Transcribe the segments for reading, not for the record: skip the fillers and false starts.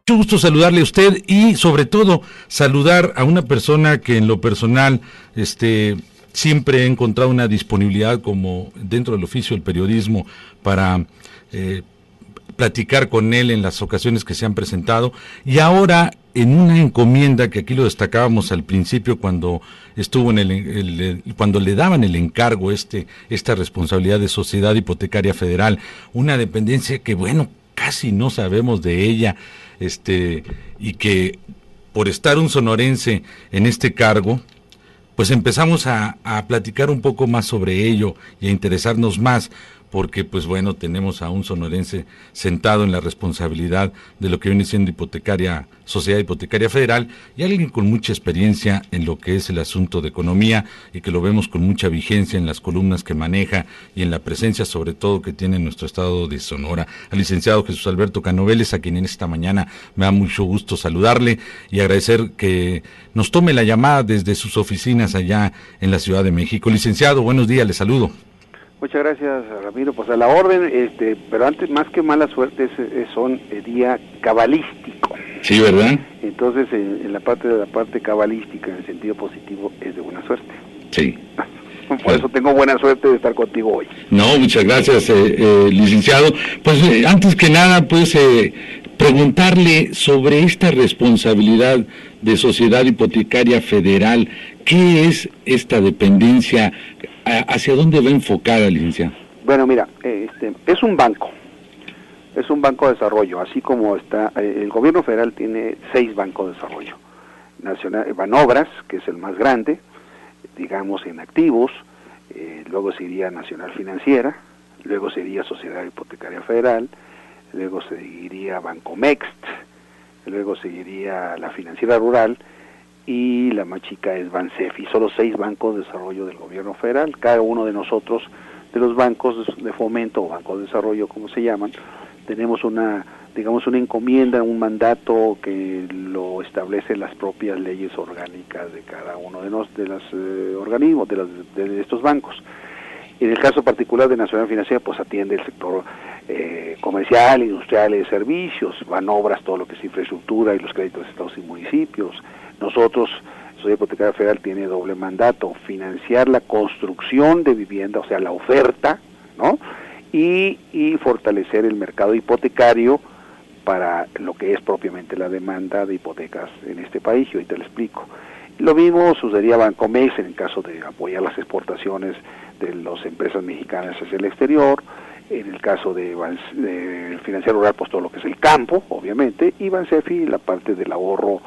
mucho gusto saludarle a usted y sobre todo saludar a una persona que en lo personal siempre he encontrado una disponibilidad como dentro del oficio del periodismo para platicar con él en las ocasiones que se han presentado, y ahora en una encomienda que aquí lo destacábamos al principio cuando estuvo en cuando le daban el encargo esta responsabilidad de Sociedad Hipotecaria Federal, una dependencia que casi no sabemos de ella, y que por estar un sonorense en este cargo, pues empezamos a platicar un poco más sobre ello y a interesarnos más, porque tenemos a un sonorense sentado en la responsabilidad de lo que viene siendo Sociedad Hipotecaria Federal, y alguien con mucha experiencia en lo que es el asunto de economía, y que lo vemos con mucha vigencia en las columnas que maneja y en la presencia sobre todo que tiene en nuestro estado de Sonora, al licenciado Jesús Alberto Cano Vélez, a quien en esta mañana me da mucho gusto saludarle y agradecer que nos tome la llamada desde sus oficinas allá en la Ciudad de México. Licenciado, buenos días, le saludo. Muchas gracias, Ramiro. Pues a la orden, pero antes, más que mala suerte, son día cabalístico. Sí, ¿verdad? Entonces, en la parte cabalística, en el sentido positivo, es de buena suerte. Sí. Por eso tengo buena suerte de estar contigo hoy. No, muchas gracias, licenciado. Pues antes que nada, preguntarle sobre esta responsabilidad de Sociedad Hipotecaria Federal. ¿Qué es esta dependencia? ¿Hacia dónde va enfocada, licenciado? Bueno, mira, es un banco de desarrollo, así como está, el gobierno federal tiene 6 bancos de desarrollo. Banobras, que es el más grande, digamos en activos, luego seguiría Nacional Financiera, luego seguiría Sociedad Hipotecaria Federal, luego seguiría Bancomext, luego seguiría la Financiera Rural, y la más chica es Bansefi. Son los 6 bancos de desarrollo del gobierno federal. Cada uno de nosotros, de los bancos de fomento o bancos de desarrollo, como se llaman, tenemos una encomienda, un mandato que lo establecen las propias leyes orgánicas de cada uno de los organismos, de estos bancos. En el caso particular de Nacional Financiera, pues atiende el sector comercial, industrial y de servicios, Banobras, todo lo que es infraestructura y los créditos de estados y municipios. Nosotros, Sociedad Hipotecaria Federal, tiene doble mandato: financiar la construcción de vivienda, o sea, la oferta, ¿no? Y fortalecer el mercado hipotecario para lo que es propiamente la demanda de hipotecas en este país, y ahorita le explico. Lo mismo sucedería a Bancomext en el caso de apoyar las exportaciones de las empresas mexicanas hacia el exterior. En el caso de Financiera Rural, pues todo lo que es el campo, obviamente, y Bansefi, la parte del ahorro,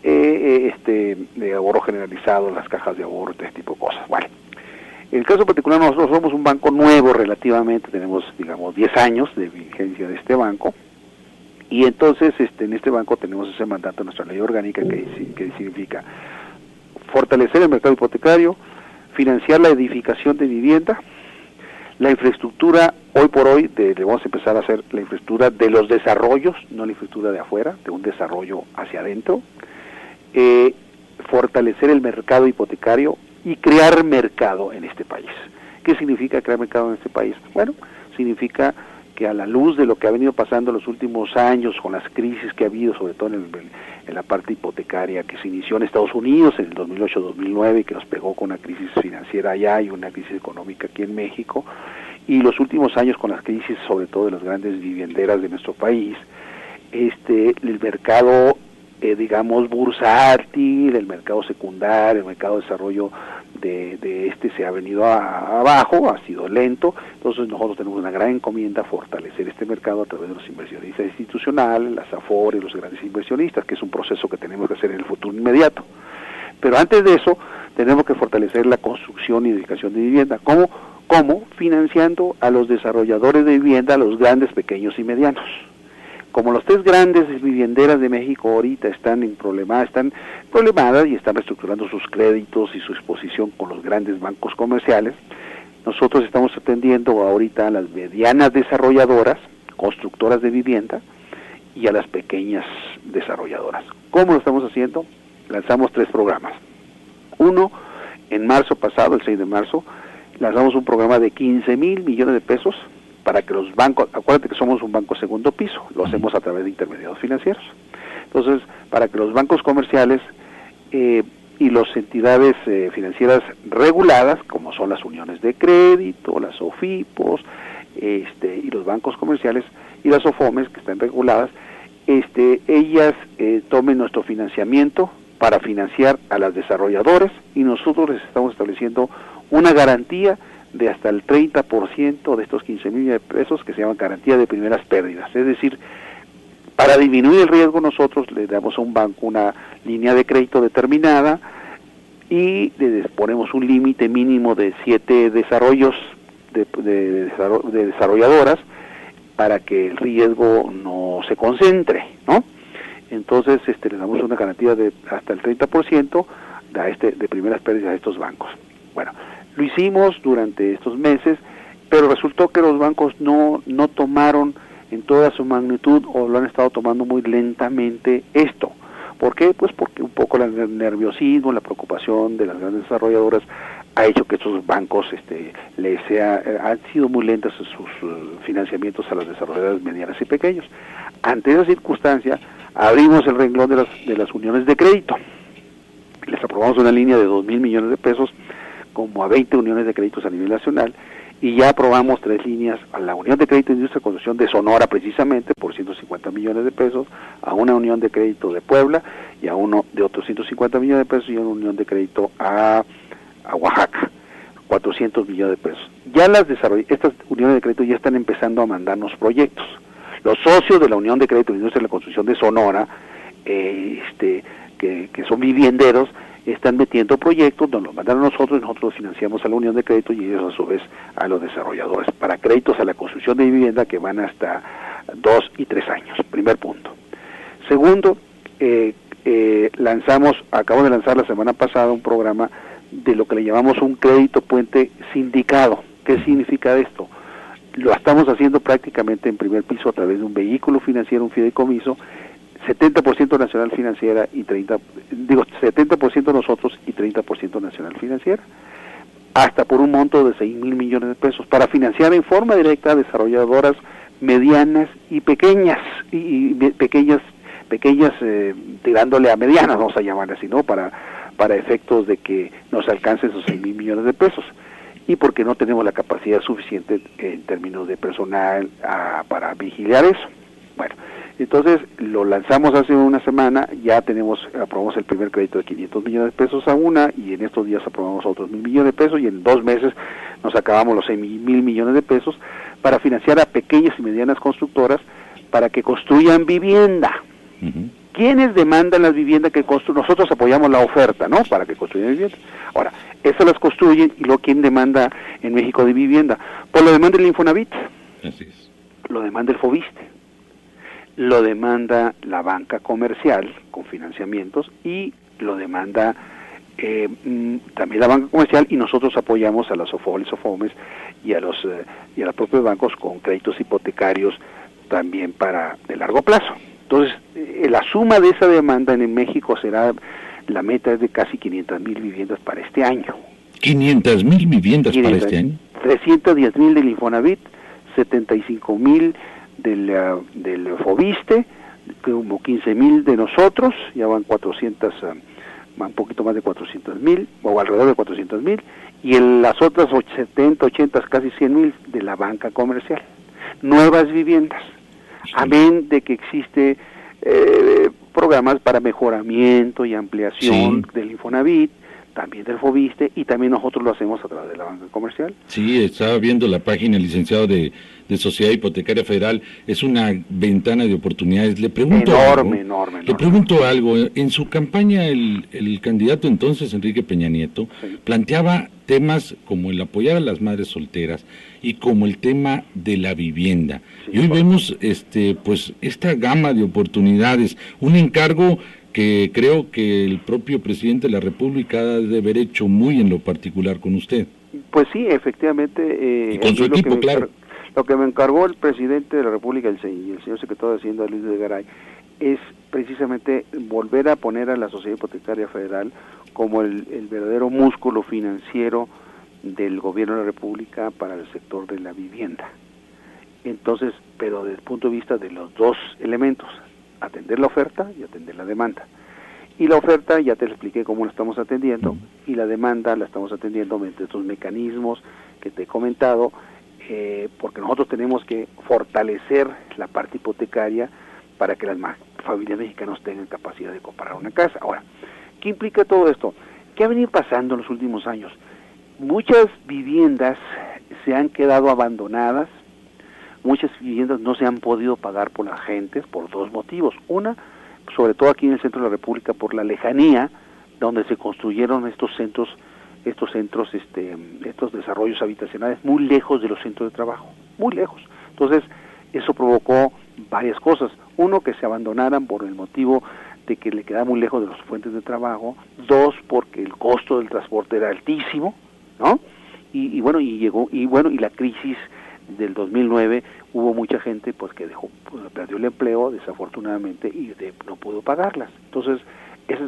de ahorro generalizado, las cajas de ahorro, este tipo de cosas. Bueno, en el caso particular, nosotros somos un banco nuevo relativamente, tenemos, 10 años de vigencia de este banco, y entonces en este banco tenemos ese mandato en nuestra ley orgánica que significa fortalecer el mercado hipotecario, financiar la edificación de vivienda, la infraestructura. Hoy por hoy vamos a empezar a hacer la infraestructura de los desarrollos, no la infraestructura de afuera, de un desarrollo hacia adentro, fortalecer el mercado hipotecario y crear mercado en este país. ¿Qué significa crear mercado en este país? Bueno, significa que a la luz de lo que ha venido pasando en los últimos años, con las crisis que ha habido, sobre todo en la parte hipotecaria, que se inició en Estados Unidos en el 2008-2009, que nos pegó con una crisis financiera allá y una crisis económica aquí en México, y los últimos años con las crisis, sobre todo de las grandes vivienderas de nuestro país, el mercado, bursátil, el mercado secundario, el mercado de desarrollo se ha venido abajo, ha sido lento. Entonces nosotros tenemos una gran encomienda: fortalecer este mercado a través de los inversionistas institucionales, las AFORE, los grandes inversionistas, que es un proceso que tenemos que hacer en el futuro inmediato. Pero antes de eso, tenemos que fortalecer la construcción y edificación de vivienda. ¿Cómo? Financiando a los desarrolladores de vivienda, a los grandes, pequeños y medianos. Como las 3 grandes vivienderas de México ahorita están problemadas y están reestructurando sus créditos y su exposición con los grandes bancos comerciales, nosotros estamos atendiendo ahorita a las medianas desarrolladoras, constructoras de vivienda, y a las pequeñas desarrolladoras. ¿Cómo lo estamos haciendo? Lanzamos 3 programas. Uno, en marzo pasado, el 6 de marzo, lanzamos un programa de 15,000 millones de pesos para que los bancos, acuérdate que somos un banco segundo piso, lo hacemos a través de intermediarios financieros. Entonces, para que los bancos comerciales y las entidades financieras reguladas, como son las uniones de crédito, las OFIPOS, y los bancos comerciales y las OFOMES que están reguladas, ellas tomen nuestro financiamiento para financiar a las desarrolladoras, y nosotros les estamos estableciendo una garantía de hasta el 30% de estos 15 mil millones de pesos, que se llama garantía de primeras pérdidas. Es decir, para disminuir el riesgo nosotros le damos a un banco una línea de crédito determinada y le ponemos un límite mínimo de 7 desarrollos de desarrolladoras para que el riesgo no se concentre, ¿no? Entonces le damos una garantía de hasta el 30% de primeras pérdidas a estos bancos. Bueno, lo hicimos durante estos meses, pero resultó que los bancos no tomaron en toda su magnitud, o lo han estado tomando muy lentamente esto. ¿Por qué? Pues porque un poco el nerviosismo, la preocupación de las grandes desarrolladoras ha hecho que estos bancos han sido muy lentos en sus financiamientos a las desarrolladoras medianas y pequeños. Ante esa circunstancia, abrimos el renglón de las uniones de crédito. Les aprobamos una línea de 2,000 millones de pesos, como a 20 uniones de créditos a nivel nacional, y ya aprobamos 3 líneas a la Unión de Crédito de Industria y Construcción de Sonora, precisamente, por 150 millones de pesos, a una Unión de Crédito de Puebla, y a uno de otros 150 millones de pesos, y a una Unión de Crédito a Oaxaca, 400 millones de pesos. Ya estas uniones de crédito ya están empezando a mandarnos proyectos. Los socios de la Unión de Crédito de Industria y Construcción de Sonora, que son vivienderos, están metiendo proyectos, nos los mandan a nosotros, y nosotros los financiamos a la Unión de Crédito, y ellos a su vez a los desarrolladores, para créditos a la construcción de vivienda que van hasta 2 y 3 años, primer punto. Segundo, acabo de lanzar la semana pasada un programa de lo que le llamamos un crédito puente sindicado. ¿Qué significa esto? Lo estamos haciendo prácticamente en primer piso a través de un vehículo financiero, un fideicomiso, 70% Nacional Financiera y 70% nosotros y 30% Nacional Financiera, hasta por un monto de 6,000 millones de pesos, para financiar en forma directa a desarrolladoras medianas y pequeñas, tirándole a medianas, vamos a llamar así, ¿no? Para efectos de que nos alcancen esos 6,000 millones de pesos, y porque no tenemos la capacidad suficiente en términos de personal para vigilar eso. Bueno, entonces lo lanzamos hace una semana, ya aprobamos el primer crédito de 500 millones de pesos a una, y en estos días aprobamos otros 1,000 millones de pesos, y en 2 meses nos acabamos los 6,000 millones de pesos para financiar a pequeñas y medianas constructoras para que construyan vivienda. Uh-huh. ¿Quiénes demandan las viviendas que construyen? Nosotros apoyamos la oferta, ¿no? Para que construyan viviendas. Ahora, esas las construyen, y luego ¿quién demanda en México de vivienda? Pues lo demanda el Infonavit. Así es. Lo demanda el Fobiste. Lo demanda la banca comercial con financiamientos, y lo demanda también la banca comercial, y nosotros apoyamos a las OFOMES y a los propios bancos con créditos hipotecarios también de largo plazo. Entonces, la suma de esa demanda en México la meta es de casi 500,000 viviendas para este año. ¿500,000 viviendas para este año? 310,000 del Infonavit, 75,000 del Fobiste, como 15,000 de nosotros, ya van 1 poquito más de 400,000, o alrededor de 400,000, y las otras 70, 80, casi 100,000 de la banca comercial. Nuevas viviendas. Amén de que existe programas para mejoramiento y ampliación del Infonavit, también del Fobiste, y también nosotros lo hacemos a través de la banca comercial. Sí, estaba viendo la página, licenciado de Sociedad Hipotecaria Federal, es una ventana de oportunidades. Le pregunto enorme. Le pregunto algo, en su campaña el candidato entonces, Enrique Peña Nieto, planteaba temas como el apoyar a las madres solteras y como el tema de la vivienda. Y hoy vemos pues esta gama de oportunidades, un encargo que creo que el propio presidente de la República ha de haber hecho muy en lo particular con usted. Pues sí, efectivamente. Y con su equipo, claro. Lo que me encargó el presidente de la República y el señor secretario de Hacienda, Luis de Garay, es precisamente volver a poner a la Sociedad Hipotecaria Federal como el verdadero músculo financiero del gobierno de la República para el sector de la vivienda. Entonces, pero desde el punto de vista de los dos elementos, atender la oferta y atender la demanda. Y la oferta, ya te expliqué cómo la estamos atendiendo, y la demanda la estamos atendiendo mediante estos mecanismos que te he comentado, porque nosotros tenemos que fortalecer la parte hipotecaria para que las familias mexicanas tengan capacidad de comprar una casa. Ahora, ¿qué implica todo esto? ¿Qué ha venido pasando en los últimos años? Muchas viviendas se han quedado abandonadas, muchas viviendas no se han podido pagar por la gente por dos motivos. Una, sobre todo aquí en el centro de la República, por la lejanía donde se construyeron estos desarrollos habitacionales muy lejos de los centros de trabajo, muy lejos. Entonces, eso provocó varias cosas. Uno, que se abandonaran por el motivo de que le quedaba muy lejos de las fuentes de trabajo. Dos, porque el costo del transporte era altísimo, ¿no? Y la crisis del 2009, hubo mucha gente pues que perdió el empleo desafortunadamente y no pudo pagarlas. Entonces, esa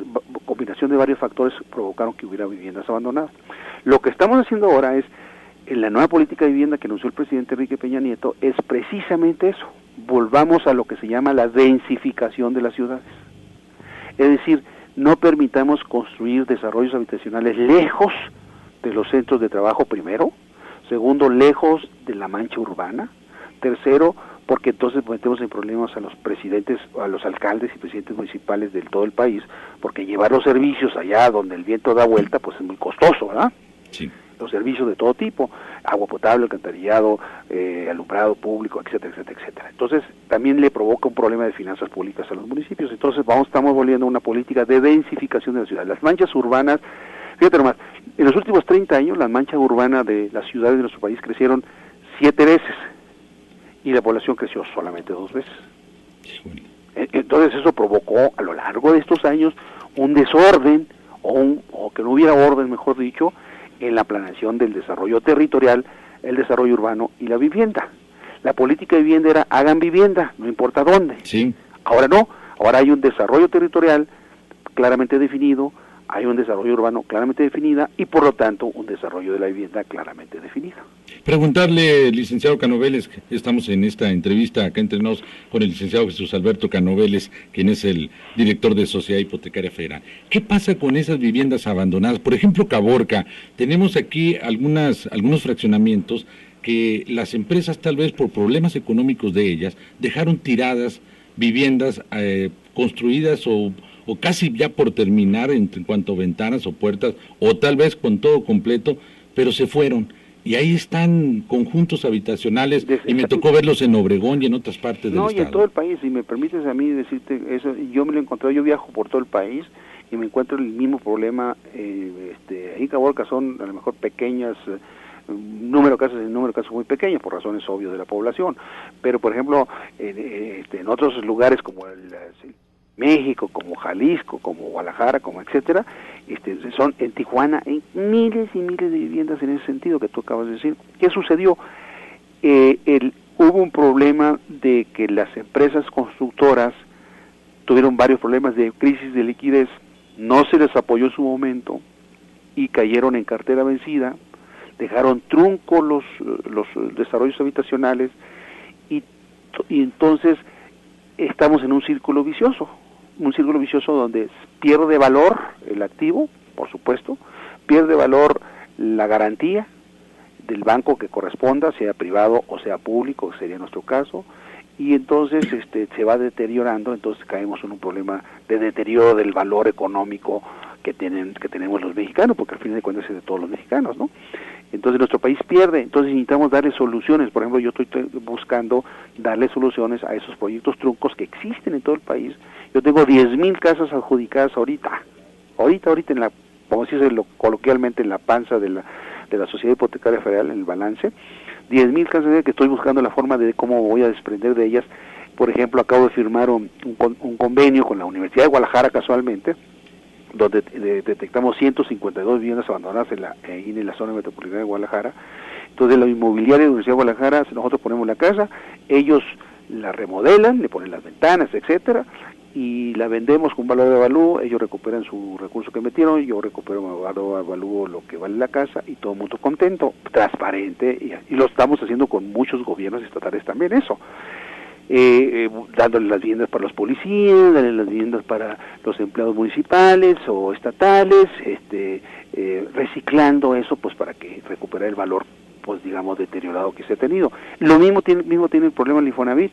combinación de varios factores provocaron que hubiera viviendas abandonadas. Lo que estamos haciendo ahora es, en la nueva política de vivienda que anunció el presidente Enrique Peña Nieto, es precisamente eso. Volvamos a lo que se llama la densificación de las ciudades. Es decir, no permitamos construir desarrollos habitacionales lejos de los centros de trabajo primero. Segundo, lejos de la mancha urbana. Tercero, porque entonces metemos en problemas a los presidentes, a los alcaldes y presidentes municipales de todo el país, porque llevar los servicios allá donde el viento da vuelta, pues es muy costoso, ¿verdad? Sí. Los servicios de todo tipo, agua potable, alcantarillado, alumbrado público, etcétera, etcétera, etcétera. Entonces, también le provoca un problema de finanzas públicas a los municipios. Entonces, estamos volviendo a una política de densificación de la ciudad. Las manchas urbanas, fíjate nomás, en los últimos 30 años, las manchas urbanas de las ciudades de nuestro país crecieron 7 veces, y la población creció solamente 2 veces. Entonces eso provocó a lo largo de estos años un desorden, o que no hubiera orden, mejor dicho, en la planeación del desarrollo territorial, el desarrollo urbano y la vivienda. La política de vivienda era, hagan vivienda, no importa dónde. Sí. Ahora no, ahora hay un desarrollo territorial claramente definido, hay un desarrollo urbano claramente definida y por lo tanto un desarrollo de la vivienda claramente definido. Preguntarle, licenciado Canoveles, que estamos en esta entrevista acá entre nos con el licenciado Jesús Alberto Canoveles, quien es el director de Sociedad Hipotecaria Federal. ¿Qué pasa con esas viviendas abandonadas? Por ejemplo, Caborca, tenemos aquí algunos fraccionamientos que las empresas, tal vez por problemas económicos de ellas, dejaron tiradas viviendas construidas o casi ya por terminar en cuanto a ventanas o puertas, o tal vez con todo completo, pero se fueron. Y ahí están conjuntos habitacionales, y me tocó verlos en Obregón y en otras partes del estado. No, y en todo el país, si me permites a mí decirte eso, yo me lo he encontrado, yo viajo por todo el país, y me encuentro el mismo problema. Ahí en Caborca son a lo mejor pequeñas, número de casos muy pequeños por razones obvias de la población, pero por ejemplo en otros lugares como México, como Jalisco, como Guadalajara, como etcétera, son en Tijuana hay miles y miles de viviendas en ese sentido que tú acabas de decir. ¿Qué sucedió? Hubo un problema de que las empresas constructoras tuvieron varios problemas de crisis de liquidez, no se les apoyó en su momento y cayeron en cartera vencida, dejaron trunco los desarrollos habitacionales y entonces estamos en un círculo vicioso donde pierde valor el activo, por supuesto, pierde valor la garantía del banco que corresponda, sea privado o sea público, que sería nuestro caso, y entonces se va deteriorando, entonces caemos en un problema de deterioro del valor económico que tenemos los mexicanos, porque al fin de cuentas es de todos los mexicanos, ¿no? Entonces nuestro país pierde, entonces necesitamos darle soluciones. Por ejemplo, yo estoy buscando darle soluciones a esos proyectos truncos que existen en todo el país. Yo tengo 10,000 casas adjudicadas ahorita en la, como se dice coloquialmente, en la panza de la Sociedad Hipotecaria Federal, en el balance, 10,000 casas que estoy buscando la forma de cómo voy a desprender de ellas. Por ejemplo, acabo de firmar un convenio con la Universidad de Guadalajara, casualmente, donde detectamos 152 viviendas abandonadas en la zona metropolitana de Guadalajara. Entonces la inmobiliaria de la Universidad de Guadalajara, nosotros ponemos la casa, ellos la remodelan, le ponen las ventanas, etcétera, y la vendemos con valor de avalúo, ellos recuperan su recurso que metieron, yo recupero valor de avalúo lo que vale la casa y todo el mundo contento, transparente, y lo estamos haciendo con muchos gobiernos estatales también eso. Dándole las viviendas para los policías, dándole las viviendas para los empleados municipales o estatales, reciclando eso pues para que recupere el valor pues digamos deteriorado que se ha tenido. Lo mismo tiene el problema el Infonavit.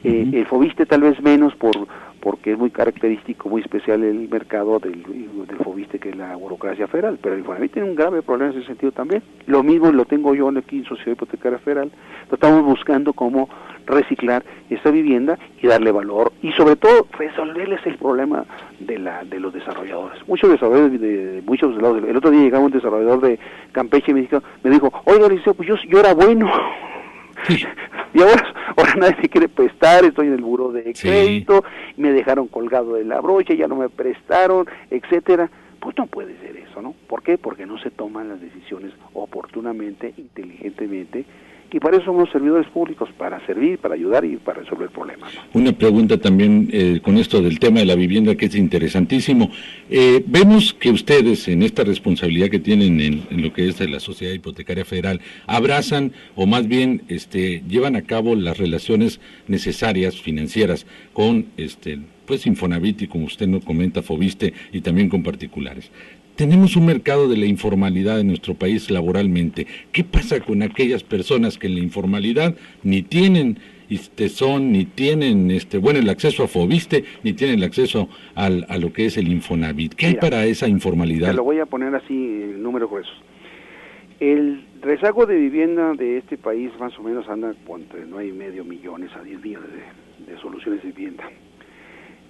El Foviste tal vez menos porque es muy característico, muy especial el mercado del Foviste, que es la burocracia federal, pero el Infonavit tiene un grave problema en ese sentido también. Lo mismo lo tengo yo aquí en Sociedad Hipotecaria Federal. Estamos buscando cómo reciclar esa vivienda y darle valor y sobre todo resolverles el problema de los desarrolladores. Muchos desarrolladores de muchos lados. El otro día llegaba un desarrollador de Campeche y me dijo, oiga, pues yo era bueno. Sí. Y ahora nadie me quiere prestar, estoy en el buró de crédito, me dejaron colgado de la brocha, ya no me prestaron, etcétera. Pues no puede ser eso, ¿no? ¿Por qué? Porque no se toman las decisiones oportunamente, inteligentemente, y para eso somos servidores públicos, para servir, para ayudar y para resolver problemas, ¿no? Una pregunta también con esto del tema de la vivienda, que es interesantísimo. Vemos que ustedes, en esta responsabilidad que tienen en lo que es la Sociedad Hipotecaria Federal, abrazan o más bien llevan a cabo las relaciones necesarias financieras con pues Infonavit y, como usted nos comenta, Foviste, y también con particulares. Tenemos un mercado de la informalidad en nuestro país laboralmente. ¿Qué pasa con aquellas personas que en la informalidad ni tienen ni tienen el acceso a Foviste, ni tienen el acceso a lo que es el Infonavit? ¿Qué hay para esa informalidad? Te lo voy a poner así en números gruesos. El rezago de vivienda de este país más o menos anda entre 9,5 millones a 10 millones de soluciones de vivienda,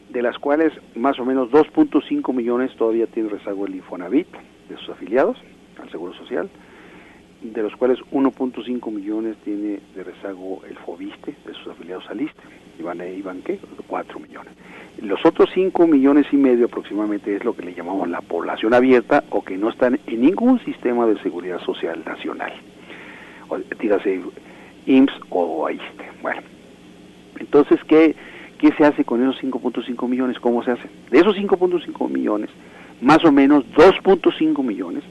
de las cuales más o menos 2.5 millones todavía tiene rezago el Infonavit de sus afiliados al Seguro Social, de los cuales 1.5 millones tiene de rezago el Foviste de sus afiliados al ISSSTE, iban ¿qué? 4 millones. Los otros 5,5 millones aproximadamente es lo que le llamamos la población abierta, o que no están en ningún sistema de seguridad social nacional, o dígase IMSS o ISSSTE. Bueno, entonces, ¿qué se hace con esos 5.5 millones? ¿Cómo se hace? De esos 5.5 millones, más o menos 2.5 millones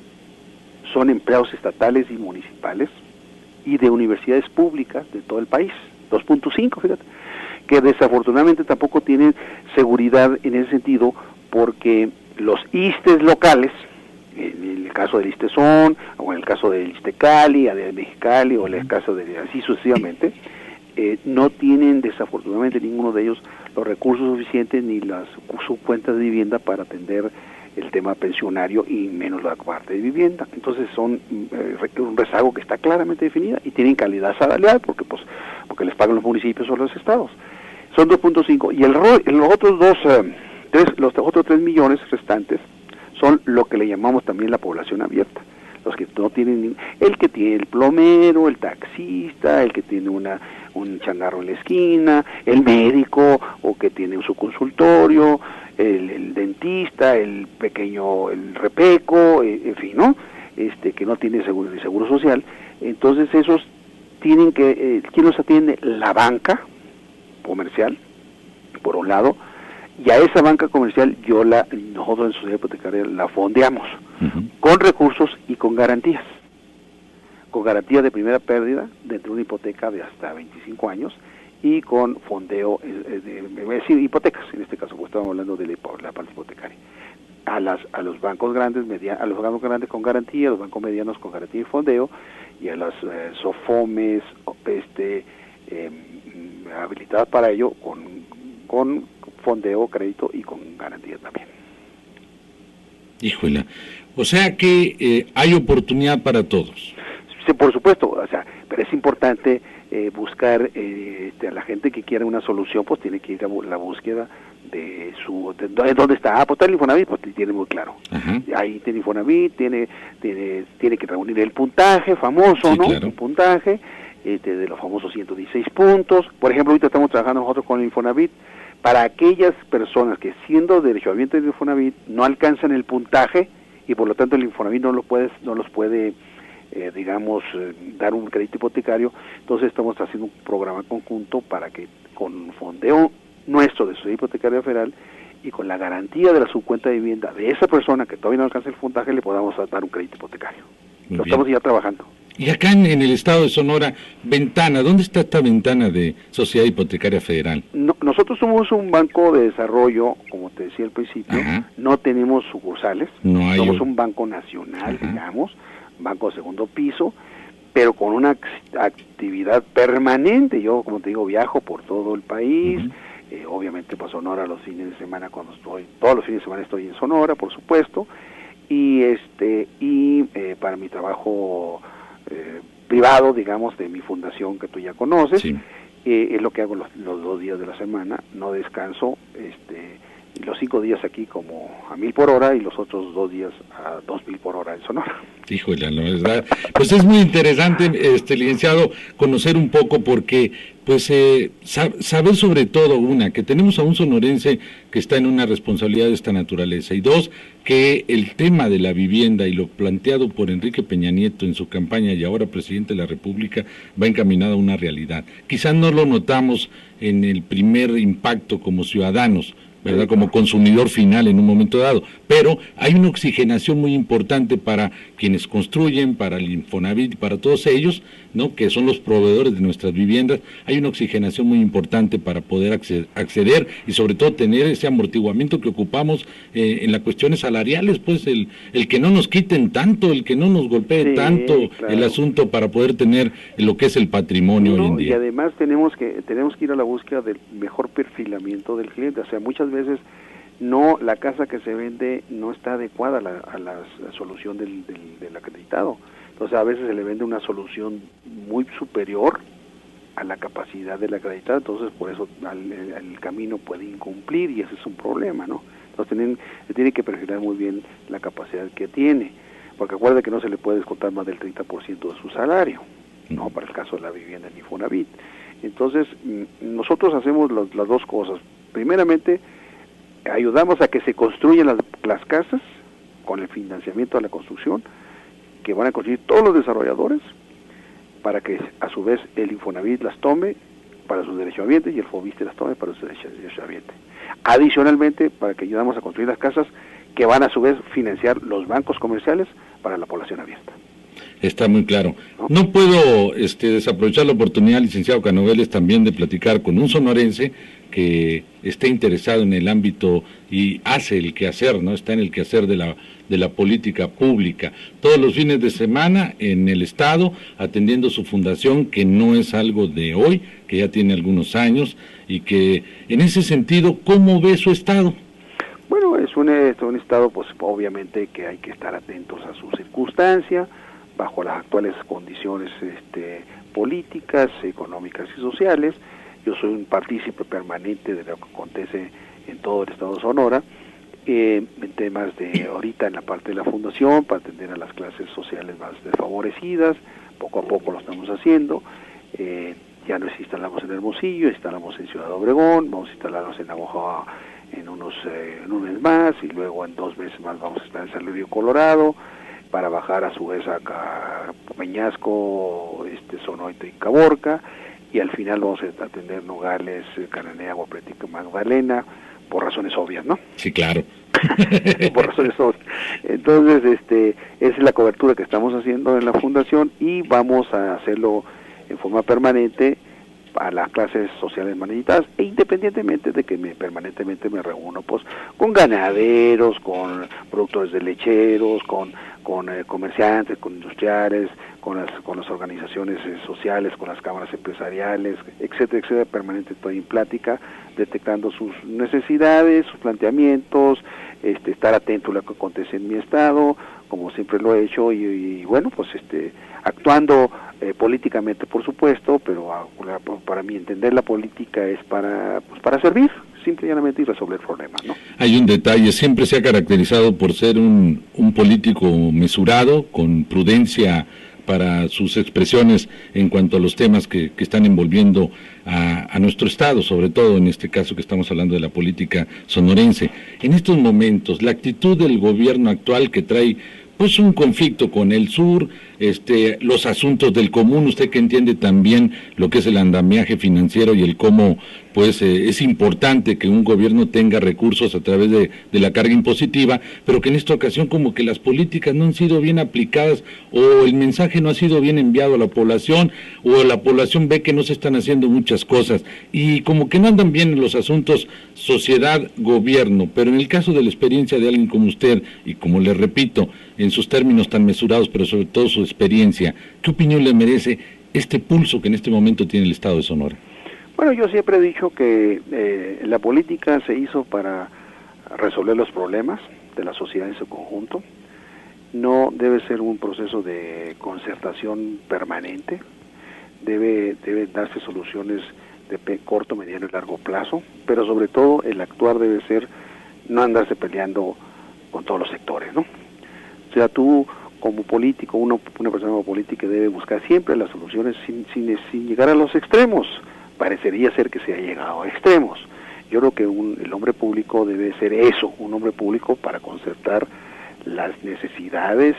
son empleados estatales y municipales y de universidades públicas de todo el país. 2.5, fíjate, que desafortunadamente tampoco tienen seguridad en ese sentido, porque los ISSSTEs locales, en el caso del ISSSTEZON, o en el caso del ISSSTECALI, de Mexicali, o en el caso de así sucesivamente, no tienen desafortunadamente ninguno de ellos los recursos suficientes ni sus cuentas de vivienda para atender el tema pensionario y menos la parte de vivienda. Entonces son un rezago que está claramente definida y tienen calidad salarial porque les pagan los municipios o los estados. Son 2.5 y los otros 3 millones restantes son lo que le llamamos también la población abierta. Los que no tienen, el que tiene el plomero, el taxista, el que tiene un changarro en la esquina, el médico, o que tiene su consultorio, el dentista, el repeco, en fin, ¿no? Que no tiene seguro social. Entonces esos tienen que, ¿quién los atiende? La banca comercial, por un lado, y a esa banca comercial nosotros en Sociedad Hipotecaria la fondeamos, con recursos y con garantías de primera pérdida dentro de una hipoteca de hasta 25 años y con fondeo, es decir, hipotecas, en este caso, pues estamos hablando de la parte hipotecaria. A los bancos grandes, a los bancos grandes con garantía, a los bancos medianos con garantía y fondeo, y a las SOFOMES habilitadas para ello con fondeo, crédito y con garantía también. Híjole, o sea que hay oportunidad para todos. Sí, por supuesto, pero es importante buscar a la gente que quiera una solución, pues tiene que ir a la búsqueda de dónde está. Pues está el Infonavit, pues tiene muy claro. Ajá. Ahí tiene Infonavit, tiene que reunir el puntaje famoso, sí, ¿no? Claro. Un puntaje de los famosos 116 puntos. Por ejemplo, ahorita estamos trabajando nosotros con el Infonavit para aquellas personas que, siendo derechohabientes del Infonavit, no alcanzan el puntaje y por lo tanto el Infonavit no los puede dar un crédito hipotecario. Entonces estamos haciendo un programa conjunto para que con fondeo nuestro de Sociedad Hipotecaria Federal, y con la garantía de la subcuenta de vivienda de esa persona que todavía no alcanza el puntaje, le podamos dar un crédito hipotecario. Lo estamos ya trabajando. Y acá en el estado de Sonora, ventana, ¿dónde está esta ventana de Sociedad Hipotecaria Federal? No, nosotros somos un banco de desarrollo, como te decía al principio. Ajá. No tenemos sucursales, somos un banco nacional, ajá, digamos, banco de segundo piso, pero con una actividad permanente. Yo, como te digo, viajo por todo el país, obviamente para Sonora los fines de semana cuando estoy, todos los fines de semana estoy en Sonora, por supuesto, y para mi trabajo privado, digamos, de mi fundación que tú ya conoces, sí, es lo que hago los 2 días de la semana, no descanso, los 5 días aquí como a 1000 por hora y los otros 2 días a 2000 por hora en Sonora. Híjole, la verdad, pues es muy interesante, licenciado, conocer un poco porque, pues, saber sobre todo, que tenemos a un sonorense que está en una responsabilidad de esta naturaleza, y 2, que el tema de la vivienda y lo planteado por Enrique Peña Nieto en su campaña y ahora presidente de la República va encaminado a una realidad. Quizás no lo notamos en el primer impacto como ciudadanos, ¿verdad? Como consumidor final en un momento dado, pero hay una oxigenación muy importante para quienes construyen, para el Infonavit, para todos ellos, ¿no? Que son los proveedores de nuestras viviendas. Hay una oxigenación muy importante para poder acceder y sobre todo tener ese amortiguamiento que ocupamos en las cuestiones salariales, pues el que no nos quiten tanto, el que no nos golpee tanto, claro, el asunto para poder tener lo que es el patrimonio hoy en día. Y además tenemos que ir a la búsqueda del mejor perfilamiento del cliente. O sea, muchas veces la casa que se vende no está adecuada a la solución del acreditado. Entonces a veces se le vende una solución muy superior a la capacidad del acreditado, entonces por eso el camino puede incumplir y ese es un problema, ¿no? Entonces tiene que perfilar muy bien la capacidad que tiene, porque acuérdate que no se le puede descontar más del 30% de su salario, ¿no? Para el caso de la vivienda en Infonavit. Entonces nosotros hacemos las dos cosas. Primeramente, ayudamos a que se construyan las casas con el financiamiento de la construcción que van a construir todos los desarrolladores para que a su vez el Infonavit las tome para su derechohabiente y el Fobiste las tome para su derechohabiente. Adicionalmente, para que ayudamos a construir las casas que van a su vez financiar los bancos comerciales para la población abierta. Está muy claro. No puedo desaprovechar la oportunidad, licenciado Canoveles, también de platicar con un sonorense que esté interesado en el ámbito y hace el quehacer, ¿no? Está en el quehacer de la política pública. Todos los fines de semana en el Estado, atendiendo su fundación, que no es algo de hoy, que ya tiene algunos años, y que en ese sentido, ¿cómo ve su Estado? Bueno, es un Estado, pues obviamente que hay que estar atentos a su circunstancia, bajo las actuales condiciones políticas, económicas y sociales. Yo soy un partícipe permanente de lo que acontece en todo el estado de Sonora, en temas de ahorita en la parte de la fundación, para atender a las clases sociales más desfavorecidas. Poco a poco lo estamos haciendo. Ya nos instalamos en Hermosillo, instalamos en Ciudad Obregón, vamos a instalarnos en Navojoa en un mes más, y luego en 2 meses más vamos a estar en San Luis Río Colorado, para bajar a su vez a Peñasco, Sonoito y Caborca, y al final vamos a atender Nogales, Cananea, Agua Prieta y Magdalena, por razones obvias, ¿no? Sí, claro. Por razones obvias. Entonces, esa es la cobertura que estamos haciendo en la fundación, y vamos a hacerlo en forma permanente a las clases sociales más necesitadas, e independientemente de que permanentemente me reúno pues con ganaderos, con productores de lecheros, con comerciantes, con industriales, con las organizaciones sociales, con las cámaras empresariales, etcétera, etcétera. Permanente estoy en plática, detectando sus necesidades, sus planteamientos, estar atento a lo que acontece en mi estado, como siempre lo he hecho, y bueno, pues actuando políticamente, por supuesto, pero para mí entender la política es para servir, simple y llanamente, y resolver problemas, ¿no? Hay un detalle, siempre se ha caracterizado por ser un político mesurado, con prudencia para sus expresiones en cuanto a los temas que están envolviendo a nuestro estado, sobre todo en este caso que estamos hablando de la política sonorense. En estos momentos, la actitud del gobierno actual, que trae pues un conflicto con el sur, los asuntos del común, usted que entiende también lo que es el andamiaje financiero y el cómo pues es importante que un gobierno tenga recursos a través de la carga impositiva, pero que en esta ocasión como que las políticas no han sido bien aplicadas, o el mensaje no ha sido bien enviado a la población, o la población ve que no se están haciendo muchas cosas, y como que no andan bien en los asuntos sociedad-gobierno. Pero en el caso de la experiencia de alguien como usted, y como le repito, en sus términos tan mesurados, pero sobre todo su experiencia, ¿qué opinión le merece este pulso que en este momento tiene el Estado de Sonora? Bueno, yo siempre he dicho que la política se hizo para resolver los problemas de la sociedad en su conjunto. No debe ser un proceso de concertación permanente. Debe darse soluciones de corto, mediano y largo plazo, pero sobre todo el actuar debe ser no andarse peleando con todos los sectores, ¿no? O sea, tú como político, una persona como política debe buscar siempre las soluciones sin llegar a los extremos. Parecería ser que se ha llegado a extremos. Yo creo que el hombre público debe ser eso, un hombre público para concertar las necesidades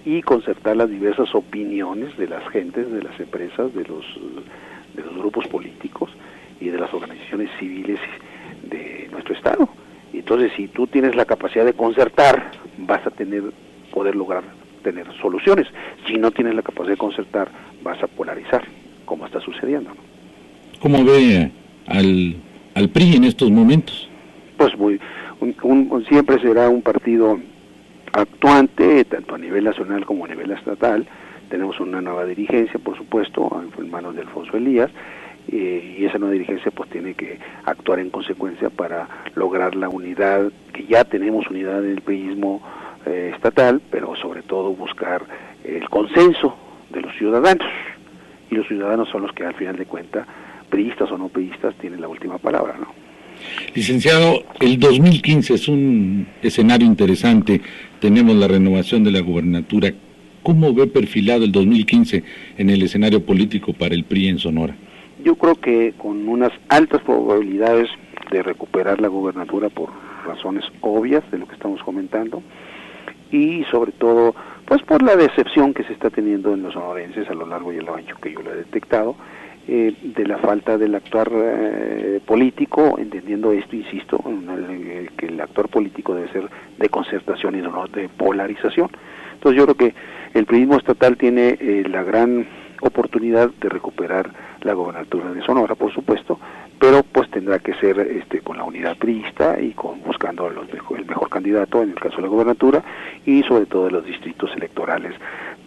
y concertar las diversas opiniones de las gentes, de las empresas, de los grupos políticos y de las organizaciones civiles de nuestro Estado. Entonces, si tú tienes la capacidad de concertar, vas a poder lograr tener soluciones. Si no tienes la capacidad de concertar, vas a polarizar, como está sucediendo, ¿no? ¿Cómo ve al PRI en estos momentos? Pues siempre será un partido actuante, tanto a nivel nacional como a nivel estatal. Tenemos una nueva dirigencia, por supuesto, en manos de Alfonso Elías, y esa nueva dirigencia pues tiene que actuar en consecuencia para lograr la unidad, que ya tenemos unidad en el priismo estatal, pero sobre todo buscar el consenso de los ciudadanos, y los ciudadanos son los que al final de cuentas, priistas o no priistas, tienen la última palabra, ¿no? Licenciado, el 2015 es un escenario interesante, tenemos la renovación de la gubernatura. ¿Cómo ve perfilado el 2015 en el escenario político para el PRI en Sonora? Yo creo que con unas altas probabilidades de recuperar la gubernatura por razones obvias de lo que estamos comentando, y sobre todo pues por la decepción que se está teniendo en los sonorenses a lo largo y a lo ancho que yo lo he detectado, de la falta del actuar político, entendiendo esto, insisto, que el actuar político debe ser de concertación y no de polarización. Entonces yo creo que el priismo estatal tiene la gran oportunidad de recuperar la gobernatura de Sonora, por supuesto, pero pues tendrá que ser con la unidad priista y buscando el mejor candidato en el caso de la gobernatura, y sobre todo de los distritos electorales,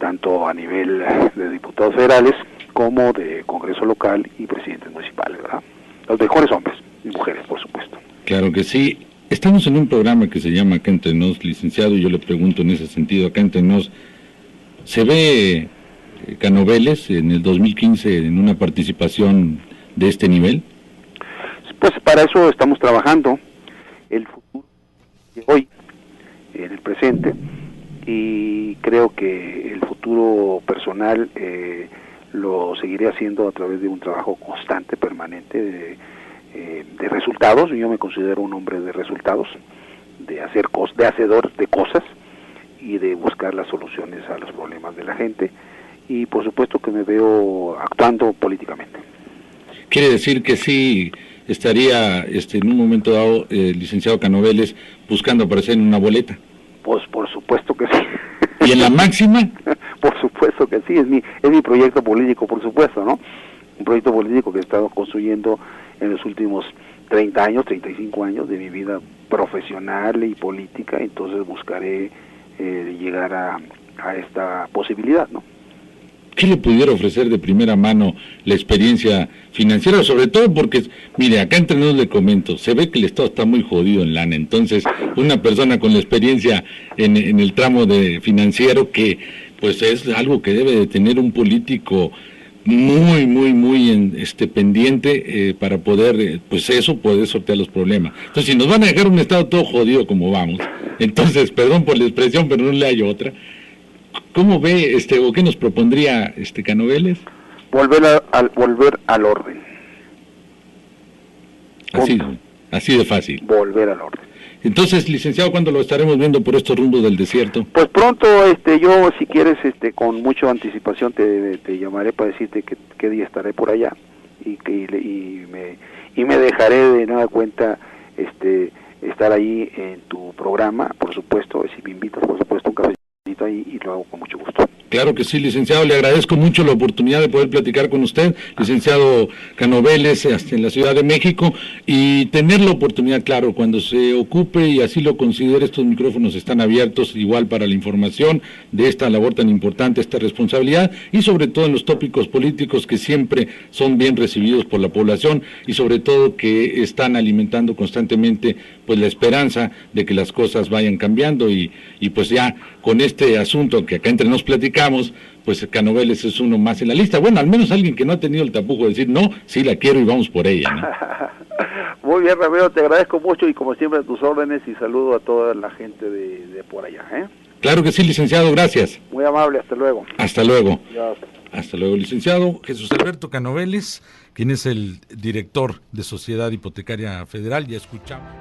tanto a nivel de diputados federales como de Congreso local y presidentes municipales, ¿verdad? Los mejores hombres y mujeres, por supuesto. Claro que sí. Estamos en un programa que se llama Acá Entre Nos, licenciado, y yo le pregunto en ese sentido, Acá Entre Nos, ¿se ve Cano Vélez en el 2015 en una participación de este nivel? Pues para eso estamos trabajando el futuro de hoy, en el presente, y creo que el futuro personal lo seguiré haciendo a través de un trabajo constante, permanente, de resultados. Yo me considero un hombre de resultados, de hacedor de cosas y de buscar las soluciones a los problemas de la gente, y por supuesto que me veo actuando políticamente. Quiere decir que sí estaría en un momento dado, licenciado Cano Vélez, buscando aparecer en una boleta. Pues por supuesto que sí. ¿Y en la máxima? Por supuesto que sí, es mi proyecto político, por supuesto, ¿no? Un proyecto político que he estado construyendo en los últimos 30 años, 35 años de mi vida profesional y política. Entonces buscaré llegar a esta posibilidad, ¿no? ¿Qué le pudiera ofrecer de primera mano la experiencia financiera? Sobre todo porque, mire, acá entre nos le comento, se ve que el Estado está muy jodido en lana. Entonces, una persona con la experiencia en el tramo de financiero, que pues es algo que debe de tener un político muy pendiente para poder, poder sortear los problemas. Entonces, si nos van a dejar un Estado todo jodido como vamos, entonces, perdón por la expresión, pero no le hay otra. ¿Cómo ve, o qué nos propondría Cano Vélez? Volver al orden. Así de fácil. Volver al orden. Entonces, licenciado, ¿cuándo lo estaremos viendo por estos rumbos del desierto? Pues pronto, yo, si quieres, con mucha anticipación te llamaré para decirte qué día estaré por allá, y me dejaré de nada cuenta estar ahí en tu programa, por supuesto, si me invitas, por supuesto, un cafecito ahí y lo hago con mucho gusto. Claro que sí, licenciado, le agradezco mucho la oportunidad de poder platicar con usted, licenciado Cano Vélez, en la Ciudad de México, y tener la oportunidad, claro, cuando se ocupe y así lo considere, estos micrófonos están abiertos igual para la información de esta labor tan importante, esta responsabilidad, y sobre todo en los tópicos políticos que siempre son bien recibidos por la población y sobre todo que están alimentando constantemente pues la esperanza de que las cosas vayan cambiando y pues ya con este asunto que acá entre nos platicamos, pues Cano Vélez es uno más en la lista. Bueno, al menos alguien que no ha tenido el tapujo de decir, no, sí la quiero y vamos por ella, ¿no? Muy bien, Ramiro, te agradezco mucho y como siempre a tus órdenes y saludo a toda la gente de por allá, ¿eh? Claro que sí, licenciado, gracias. Muy amable, hasta luego. Hasta luego. Adiós. Hasta luego, licenciado Jesús Alberto Cano Vélez, quien es el director de Sociedad Hipotecaria Federal, ya escuchamos.